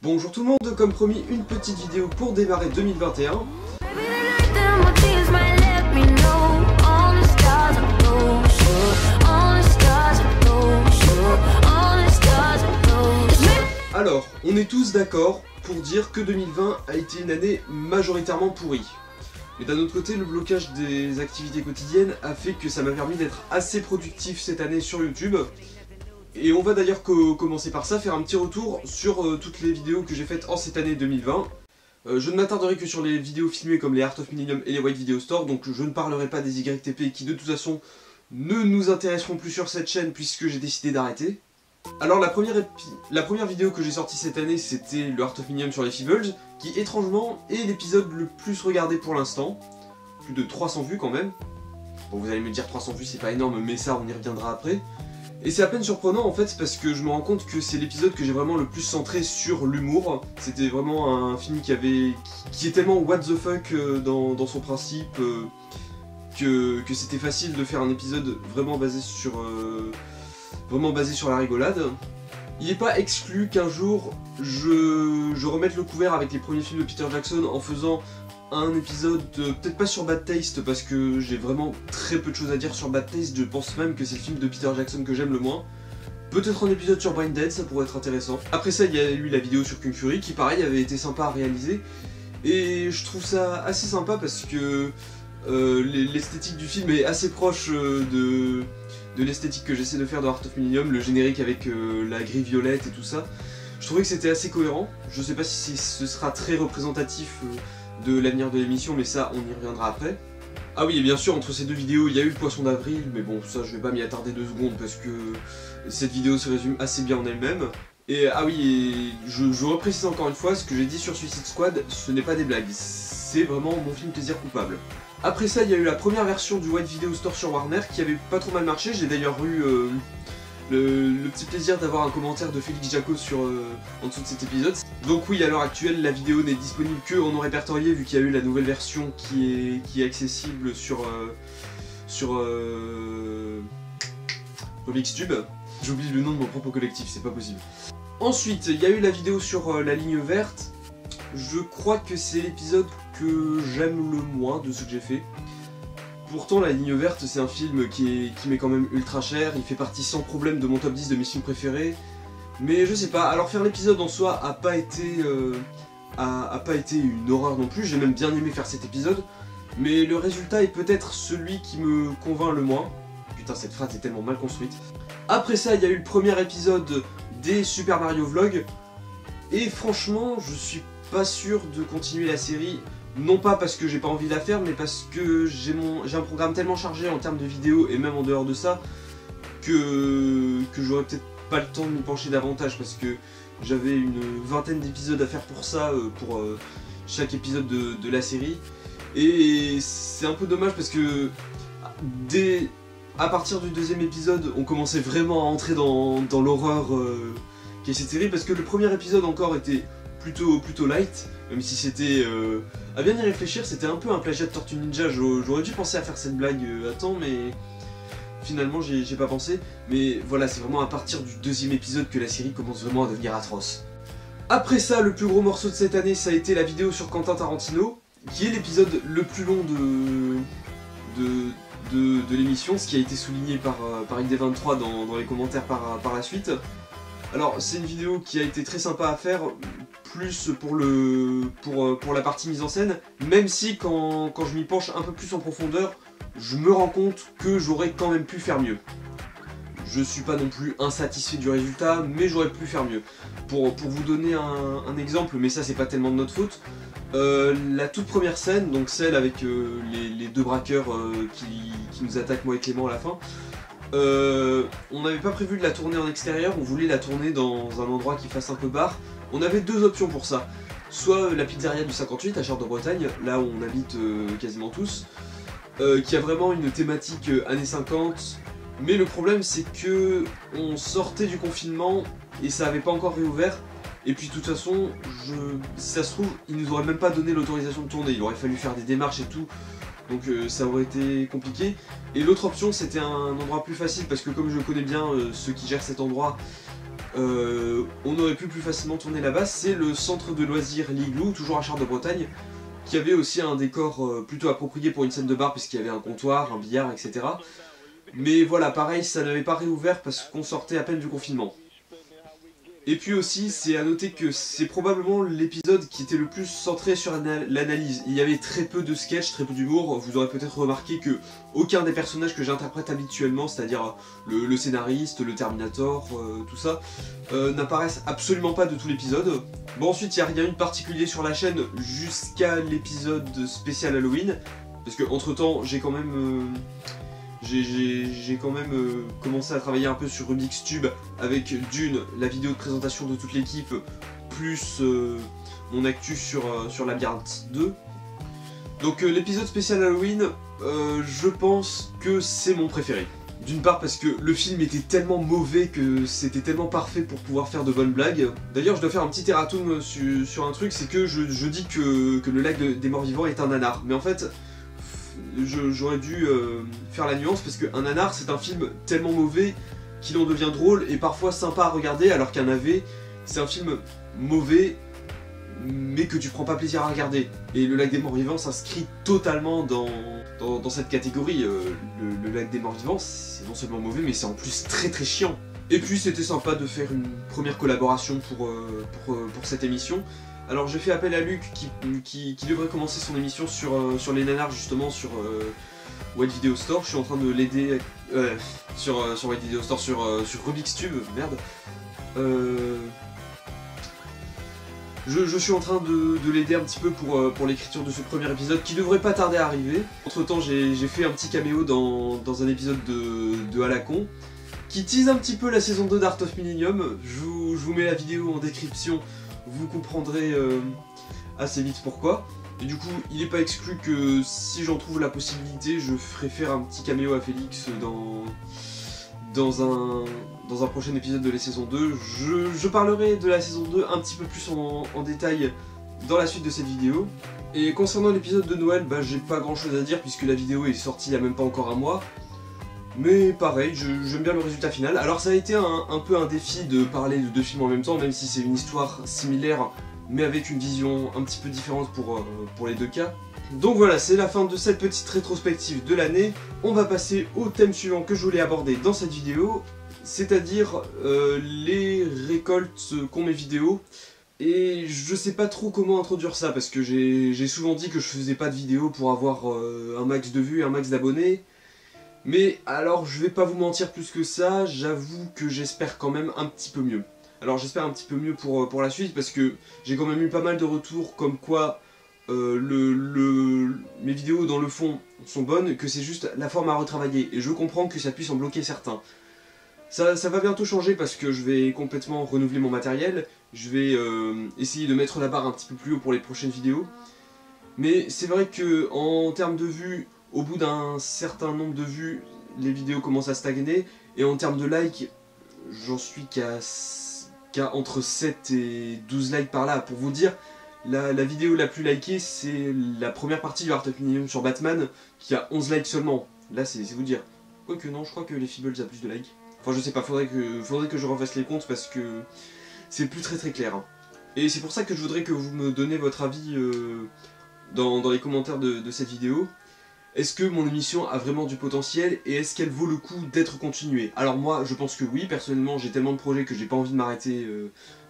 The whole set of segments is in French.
Bonjour tout le monde, comme promis, une petite vidéo pour démarrer 2021. Alors, on est tous d'accord pour dire que 2020 a été une année majoritairement pourrie. Mais d'un autre côté, le blocage des activités quotidiennes a fait que ça m'a permis d'être assez productif cette année sur YouTube. Et on va d'ailleurs commencer par ça, faire un petit retour sur toutes les vidéos que j'ai faites en cette année 2020. Je ne m'attarderai que sur les vidéos filmées comme les Art of Millennium et les White Video Store, donc je ne parlerai pas des YTP qui de toute façon ne nous intéresseront plus sur cette chaîne puisque j'ai décidé d'arrêter. Alors la première vidéo que j'ai sortie cette année, c'était le Art of Millennium sur les Feebles, qui étrangement est l'épisode le plus regardé pour l'instant. Plus de 300 vues quand même. Bon, vous allez me dire 300 vues c'est pas énorme, mais ça on y reviendra après. Et c'est à peine surprenant en fait parce que je me rends compte que c'est l'épisode que j'ai vraiment le plus centré sur l'humour. C'était vraiment un film qui est tellement what the fuck dans son principe que c'était facile de faire un épisode vraiment basé sur la rigolade. Il n'est pas exclu qu'un jour je remette le couvert avec les premiers films de Peter Jackson en faisant un épisode, peut-être pas sur Bad Taste parce que j'ai vraiment très peu de choses à dire sur Bad Taste, je pense même que c'est le film de Peter Jackson que j'aime le moins. Peut-être un épisode sur Brain Dead, ça pourrait être intéressant. Après ça, il y a eu la vidéo sur Kung Fury qui pareil avait été sympa à réaliser. Et je trouve ça assez sympa parce que l'esthétique du film est assez proche de l'esthétique que j'essaie de faire dans Art of Millennium, le générique avec la grille violette et tout ça. Je trouvais que c'était assez cohérent. Je sais pas si ce sera très représentatif de l'avenir de l'émission, mais ça on y reviendra après. Ah oui, et bien sûr entre ces deux vidéos il y a eu le poisson d'avril, mais bon ça je vais pas m'y attarder 2 secondes parce que cette vidéo se résume assez bien en elle-même. Et ah oui, et je reprécise encore une fois, ce que j'ai dit sur Suicide Squad, ce n'est pas des blagues, c'est vraiment mon film plaisir coupable. Après ça il y a eu la première version du White Video Store sur Warner qui avait pas trop mal marché, j'ai d'ailleurs eu le petit plaisir d'avoir un commentaire de Félix Jaco en dessous de cet épisode. Donc oui, à l'heure actuelle, la vidéo n'est disponible que en non répertorié vu qu'il y a eu la nouvelle version qui est accessible sur Mixtube. J'oublie le nom de mon propre collectif, c'est pas possible. Ensuite, il y a eu la vidéo sur la ligne verte. Je crois que c'est l'épisode que j'aime le moins de ce que j'ai fait. Pourtant, La Ligne Verte, c'est un film qui m'est quand même ultra cher, il fait partie sans problème de mon top 10 de mes films préférés. Mais je sais pas, alors faire l'épisode en soi a pas été une horreur non plus, j'ai même bien aimé faire cet épisode. Mais le résultat est peut-être celui qui me convainc le moins. Putain, cette phrase est tellement mal construite. Après ça, il y a eu le premier épisode des Super Mario Vlog. Et franchement, je suis pas sûr de continuer la série. Non pas parce que j'ai pas envie de la faire, mais parce que j'ai un programme tellement chargé en termes de vidéos et même en dehors de ça que j'aurais peut-être pas le temps de m'y pencher davantage parce que j'avais une vingtaine d'épisodes à faire pour ça, pour chaque épisode de la série. Et c'est un peu dommage parce que à partir du 2e épisode, on commençait vraiment à entrer dans l'horreur qu'est cette série parce que le premier épisode encore était plutôt light, même si c'était, à bien y réfléchir, c'était un peu un plagiat de Tortue Ninja. J'aurais dû penser à faire cette blague à temps, mais finalement j'ai pas pensé. Mais voilà, c'est vraiment à partir du 2e épisode que la série commence vraiment à devenir atroce. Après ça, le plus gros morceau de cette année, ça a été la vidéo sur Quentin Tarantino, qui est l'épisode le plus long de l'émission, ce qui a été souligné par ID23 dans les commentaires par la suite. Alors c'est une vidéo qui a été très sympa à faire, plus pour la partie mise en scène, même si quand je m'y penche un peu plus en profondeur, je me rends compte que j'aurais quand même pu faire mieux. Je suis pas non plus insatisfait du résultat, mais j'aurais pu faire mieux. Pour vous donner un exemple, mais ça c'est pas tellement de notre faute, la toute première scène, donc celle avec les 2 braqueurs qui nous attaquent moi et Clément à la fin, on n'avait pas prévu de la tourner en extérieur, on voulait la tourner dans un endroit qui fasse un peu bar. On avait 2 options pour ça, soit la pizzeria du 58 à Chartres-de-Bretagne, là où on habite quasiment tous, qui a vraiment une thématique années 50, mais le problème c'est que on sortait du confinement et ça avait pas encore réouvert, et puis de toute façon, si ça se trouve, ils nous auraient même pas donné l'autorisation de tourner, il aurait fallu faire des démarches et tout. Donc ça aurait été compliqué. Et l'autre option c'était un endroit plus facile parce que comme je connais bien ceux qui gèrent cet endroit, on aurait pu plus facilement tourner là-bas, c'est le centre de loisirs l'Igloo, toujours à Charles-de-Bretagne, qui avait aussi un décor plutôt approprié pour une scène de bar, puisqu'il y avait un comptoir, un billard, etc. Mais voilà, pareil, ça n'avait pas réouvert parce qu'on sortait à peine du confinement. Et puis aussi, c'est à noter que c'est probablement l'épisode qui était le plus centré sur l'analyse. Il y avait très peu de sketch, très peu d'humour. Vous aurez peut-être remarqué que aucun des personnages que j'interprète habituellement, c'est-à-dire le scénariste, le Terminator, tout ça, n'apparaissent absolument pas de tout l'épisode. Bon, ensuite, il n'y a rien eu de particulier sur la chaîne jusqu'à l'épisode spécial Halloween. Parce que entre temps, j'ai quand même... commencé à travailler un peu sur Rubik's Cube avec la vidéo de présentation de toute l'équipe, plus mon actu sur Labyrinthe 2. Donc l'épisode spécial Halloween, je pense que c'est mon préféré. D'une part parce que le film était tellement mauvais que c'était tellement parfait pour pouvoir faire de bonnes blagues. D'ailleurs je dois faire un petit erratum sur un truc, c'est que je dis que le lac des morts vivants est un nanar. Mais en fait... j'aurais dû faire la nuance parce qu'un nanar c'est un film tellement mauvais qu'il en devient drôle et parfois sympa à regarder, alors qu'un AV c'est un film mauvais mais que tu prends pas plaisir à regarder. Et le lac des morts vivants s'inscrit totalement dans cette catégorie. Le lac des morts vivants c'est non seulement mauvais mais c'est en plus très très chiant. Et puis c'était sympa de faire une première collaboration pour cette émission. Alors j'ai fait appel à Luc qui devrait commencer son émission sur les nanars justement sur White Video Store. Je suis en train de l'aider sur White Video Store, sur Rubik's Cube, merde. Je suis en train de l'aider un petit peu pour l'écriture de ce premier épisode qui devrait pas tarder à arriver. Entre temps j'ai fait un petit caméo dans un épisode de Halacon qui tease un petit peu la saison 2 d'Art of Millennium. Je vous mets la vidéo en description. Vous comprendrez assez vite pourquoi. Et du coup, il n'est pas exclu que si j'en trouve la possibilité, je ferai faire un petit caméo à Félix dans un prochain épisode de la saison 2. Je parlerai de la saison 2 un petit peu plus en détail dans la suite de cette vidéo. Et concernant l'épisode de Noël, bah, j'ai pas grand chose à dire puisque la vidéo est sortie il n'y a même pas encore un mois. Mais pareil, j'aime bien le résultat final. Alors ça a été un peu un défi de parler de deux films en même temps, même si c'est une histoire similaire, mais avec une vision un petit peu différente pour les deux cas. Donc voilà, c'est la fin de cette petite rétrospective de l'année. On va passer au thème suivant que je voulais aborder dans cette vidéo, c'est-à-dire les récoltes qu'ont mes vidéos. Et je sais pas trop comment introduire ça, parce que j'ai souvent dit que je faisais pas de vidéos pour avoir un max de vues et un max d'abonnés. Mais alors je vais pas vous mentir plus que ça, j'avoue que j'espère quand même un petit peu mieux. Alors j'espère un petit peu mieux pour la suite parce que j'ai quand même eu pas mal de retours comme quoi mes vidéos dans le fond sont bonnes, que c'est juste la forme à retravailler. Et je comprends que ça puisse en bloquer certains. Ça va bientôt changer parce que je vais complètement renouveler mon matériel. Je vais essayer de mettre la barre un petit peu plus haut pour les prochaines vidéos. Mais c'est vrai que en termes de vues, au bout d'un certain nombre de vues, les vidéos commencent à stagner. Et en termes de likes, j'en suis qu'à entre 7 et 12 likes par là. Pour vous dire, la vidéo la plus likée, c'est la première partie du Art of Millennium sur Batman, qui a 11 likes seulement. Là, c'est vous dire. Quoique non, je crois que les Feebles a plus de likes. Enfin, je sais pas, faudrait que je refasse les comptes parce que c'est plus très clair. Hein. Et c'est pour ça que je voudrais que vous me donniez votre avis dans les commentaires de cette vidéo. Est-ce que mon émission a vraiment du potentiel et est-ce qu'elle vaut le coup d'être continuée? Alors moi, je pense que oui, personnellement, j'ai tellement de projets que j'ai pas envie de m'arrêter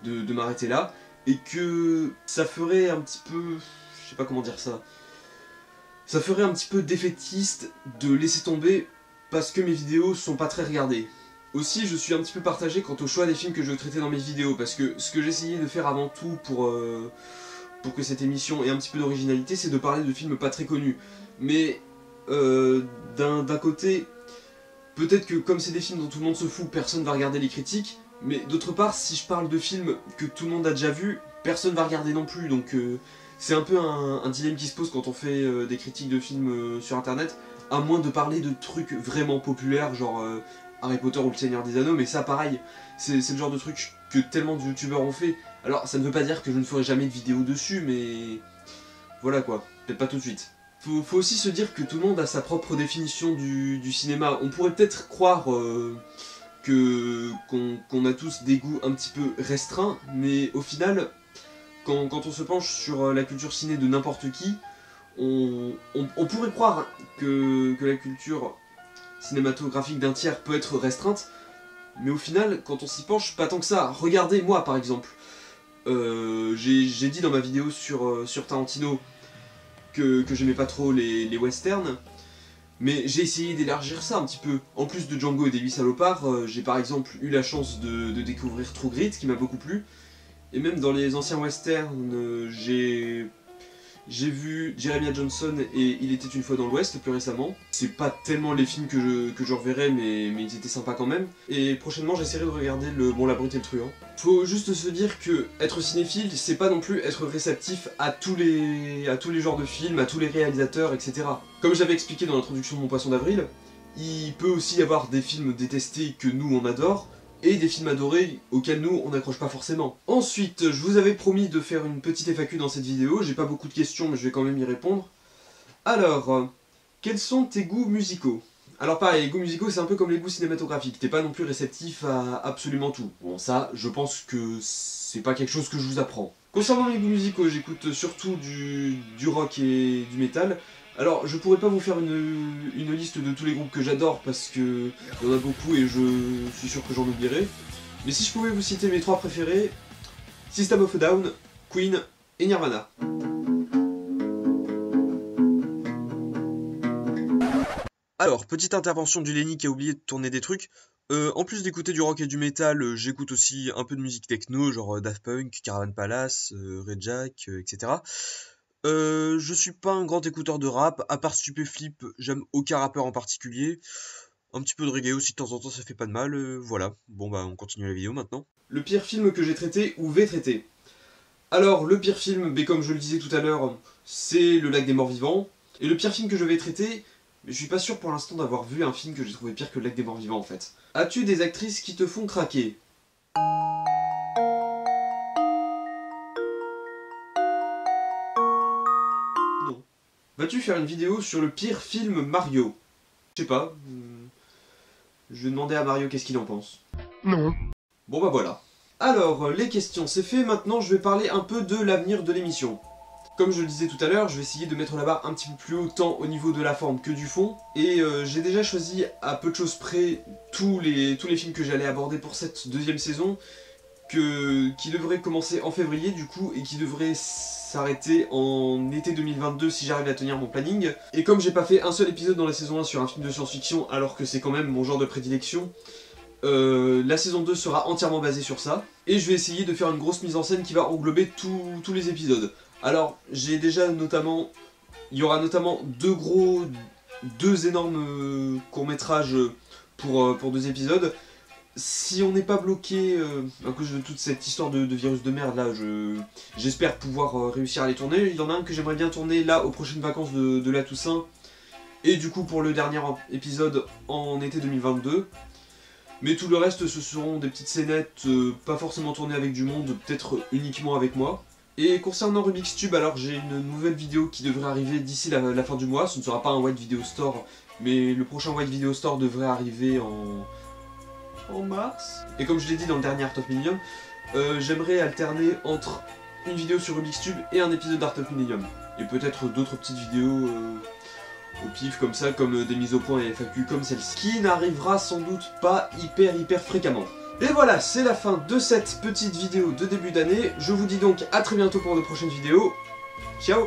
de m'arrêter là. Et que ça ferait un petit peu... je sais pas comment dire ça. Ça ferait un petit peu défaitiste de laisser tomber parce que mes vidéos sont pas très regardées. Aussi, je suis un petit peu partagé quant au choix des films que je veux traiter dans mes vidéos, parce que ce que j'essayais de faire avant tout pour que cette émission ait un petit peu d'originalité, c'est de parler de films pas très connus. Mais d'un côté, peut-être que comme c'est des films dont tout le monde se fout, personne va regarder les critiques, mais d'autre part, si je parle de films que tout le monde a déjà vus, personne va regarder non plus, donc c'est un peu un dilemme qui se pose quand on fait des critiques de films sur internet, à moins de parler de trucs vraiment populaires, genre Harry Potter ou le Seigneur des Anneaux, mais ça pareil, c'est le genre de truc que tellement de youtubeurs ont fait. Alors ça ne veut pas dire que je ne ferai jamais de vidéo dessus, mais voilà quoi, peut-être pas tout de suite. Faut aussi se dire que tout le monde a sa propre définition du cinéma. On pourrait peut-être croire qu'on a tous des goûts un petit peu restreints, mais au final, quand on se penche sur la culture ciné de n'importe qui, on pourrait croire que la culture cinématographique d'un tiers peut être restreinte, mais au final, quand on s'y penche, pas tant que ça. Regardez, moi par exemple, j'ai dit dans ma vidéo sur Tarantino que j'aimais pas trop les westerns, mais j'ai essayé d'élargir ça un petit peu. En plus de Django et des 8 salopards, j'ai par exemple eu la chance de découvrir True Grit, qui m'a beaucoup plu. Et même dans les anciens westerns, j'ai vu Jeremiah Johnson et Il était une fois dans l'Ouest plus récemment. C'est pas tellement les films que je reverrai, mais ils étaient sympas quand même. Et prochainement j'essaierai de regarder le Bon, la Brute et le Truand. Faut juste se dire que être cinéphile, c'est pas non plus être réceptif à tous les genres de films, à tous les réalisateurs, etc. Comme j'avais expliqué dans l'introduction de Mon Poisson d'Avril, il peut aussi y avoir des films détestés que nous on adore, et des films adorés auxquels nous on n'accroche pas forcément. Ensuite, je vous avais promis de faire une petite FAQ dans cette vidéo, j'ai pas beaucoup de questions mais je vais quand même y répondre. Alors, quels sont tes goûts musicaux? Alors pareil, les goûts musicaux c'est un peu comme les goûts cinématographiques, t'es pas non plus réceptif à absolument tout. Bon ça, je pense que c'est pas quelque chose que je vous apprends. Concernant les goûts musicaux, j'écoute surtout du rock et du métal. Alors, je pourrais pas vous faire une liste de tous les groupes que j'adore parce que il y en a beaucoup et je suis sûr que j'en oublierai. Mais si je pouvais vous citer mes 3 préférés, System of a Down, Queen et Nirvana. Alors, petite intervention du Lenny qui a oublié de tourner des trucs. En plus d'écouter du rock et du métal, j'écoute aussi un peu de musique techno, genre Daft Punk, Caravan Palace, Red Jack, etc. Je suis pas un grand écouteur de rap, à part Stupéflip, j'aime aucun rappeur en particulier. Un petit peu de reggae aussi de temps en temps, ça fait pas de mal, voilà. Bon bah on continue la vidéo maintenant. Le pire film que j'ai traité ou vais traiter. Alors le pire film, comme je le disais tout à l'heure, c'est Le Lac des Morts Vivants. Et le pire film que je vais traiter, je suis pas sûr pour l'instant d'avoir vu un film que j'ai trouvé pire que Le Lac des Morts Vivants en fait. As-tu des actrices qui te font craquer? Vas-tu faire une vidéo sur le pire film Mario? Je sais pas. Je vais demander à Mario qu'est-ce qu'il en pense. Non. Bon bah voilà. Alors, les questions c'est fait, maintenant je vais parler un peu de l'avenir de l'émission. Comme je le disais tout à l'heure, je vais essayer de mettre la barre un petit peu plus haut tant au niveau de la forme que du fond. Et j'ai déjà choisi à peu de choses près tous les films que j'allais aborder pour cette deuxième saison. Qui devrait commencer en février du coup et qui devrait s'arrêter en été 2022 si j'arrive à tenir mon planning. Et comme j'ai pas fait un seul épisode dans la saison 1 sur un film de science-fiction alors que c'est quand même mon genre de prédilection, la saison 2 sera entièrement basée sur ça. Et je vais essayer de faire une grosse mise en scène qui va englober tous les épisodes. Alors j'ai déjà notamment, il y aura notamment deux énormes courts-métrages pour 2 épisodes. Si on n'est pas bloqué à cause de toute cette histoire de virus de merde là, j'espère pouvoir réussir à les tourner. Il y en a un que j'aimerais bien tourner là aux prochaines vacances de la Toussaint. Et du coup pour le dernier épisode en été 2022. Mais tout le reste ce seront des petites scénettes, pas forcément tournées avec du monde, peut-être uniquement avec moi. Et concernant Rubik's Tube, alors j'ai une nouvelle vidéo qui devrait arriver d'ici la fin du mois. Ce ne sera pas un White Video Store, mais le prochain White Video Store devrait arriver en mars. Et comme je l'ai dit dans le dernier Art of Millennium, j'aimerais alterner entre une vidéo sur Rubik's Tube et un épisode d'Art of Millennium. Et peut-être d'autres petites vidéos au pif comme ça, comme des mises au point et FAQ comme celle-ci, qui n'arrivera sans doute pas hyper fréquemment. Et voilà, c'est la fin de cette petite vidéo de début d'année. Je vous dis donc à très bientôt pour de prochaines vidéos. Ciao!